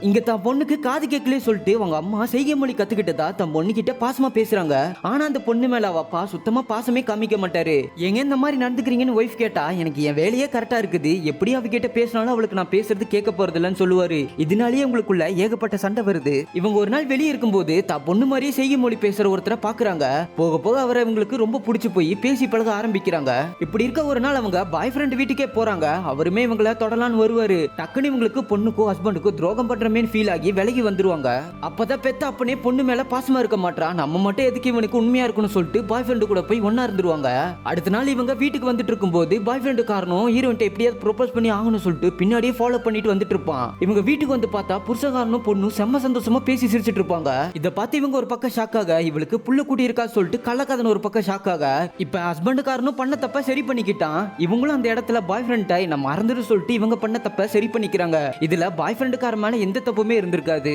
இங்க தான் பொண்ணுக்கு காது கேட்கலே சொல்லிட்டு அவங்க அம்மா செய்கை மொழி கத்துக்கிட்டதா தன் பொண்ணு கிட்ட பாசமா பேசுறாங்க. ஆனா அந்த பொண்ணு மேல அவ அப்பா சுத்தமா பாசமே காமிக்க மாட்டாரு. எங்க இந்த மாதிரி நடந்துக்கிறீங்கன்னு ஒய்ஃப் கேட்டா, எனக்கு என் வேலையே கரெக்டா இருக்குது, எப்படி அவகிட்ட பேசினாலும் அவளுக்கு நான் பேசுறது கேட்க போறது இல்லைன்னு சொல்லுவாரு. இதனாலேயே உங்களுக்குள்ள ஏகப்பட்ட சண்டை வருது. இவங்க ஒரு நாள் வெளியே இருக்கும்போது தான் பொண்ணு மாதிரியே செய்கை மொழி பேசுற ஒருத்தரை பாக்குறாங்க. போக போக அவரை இவங்களுக்கு ரொம்ப பிடிச்சு போய் பேசி பழக ஆரம்பிக்கிறாங்க. இப்படி இருக்க ஒரு நாள் அவங்க பாய் ஃப்ரெண்ட் வீட்டுக்கே போறாங்க. அவருமே இவங்கள தொடலான்னு வருவாரு. டக்குன்னு இவங்களுக்கு பொண்ணுக்கோ ஹஸ்பண்டுக்கோ துரோகம் பண்றமேன்னு ஃபீல் ஆகி விலகி வந்துருவாங்க. அப்பதான் பெத்த அப்பனே பொண்ணு மேல பாசமா இருக்க மாட்டான், நம்ம மட்டும் எதுக்கு இவனுக்கு உண்மையா இருக்கணும்னு சொல்லிட்டு பாய் ஃப்ரெண்டு கூட போய் ஒன்னா இருந்துருவாங்க. அடுத்த நாள் இவங்க வீட்டுக்கு வந்துட்டு இருக்கும்போது பாய் ஃப்ரெண்டு காரணம் ஹீரோயின்ட்ட எப்படியாவது ப்ரோபோஸ் பண்ணி ஆகணும்னு சொல்லிட்டு பின்னாடியே ஃபாலோ பண்ணிட்டு வந்துட்டு இருப்பான். இவங்க வீட்டுக்கு வந்து பார்த்தா புருஷகாரனும் பொண்ணு செம்ம சந்தோஷமா பேசி சிரிச்சிட்டு இருப்பாங்க. இத பார்த்து இவங்க ஒரு பக்கம் ஷாக்காக, இவளுக்கு புள்ள கூட்டி இருக்கா சொல்லிட்டு கள்ளக்காதன் ஒரு பக்கம் ஷாக்காக, இப்ப ஹஸ்பண்டுக்காரனும் பண்ண தப்ப சரி பண்ணிக்கிட்டான். இவங்களும் அந்த இடத்துல பாய் ஃப்ரெண்டை நம்ம மறந்துட்டு சொல்லிட்டு இவங்க பண்ண தப்ப சரி பண்ணிக்கிறாங்க. இதுல பாய் ஃப்ரெண்டுக்கார மேல எந்த தப்புமே இருந்திருக்காது.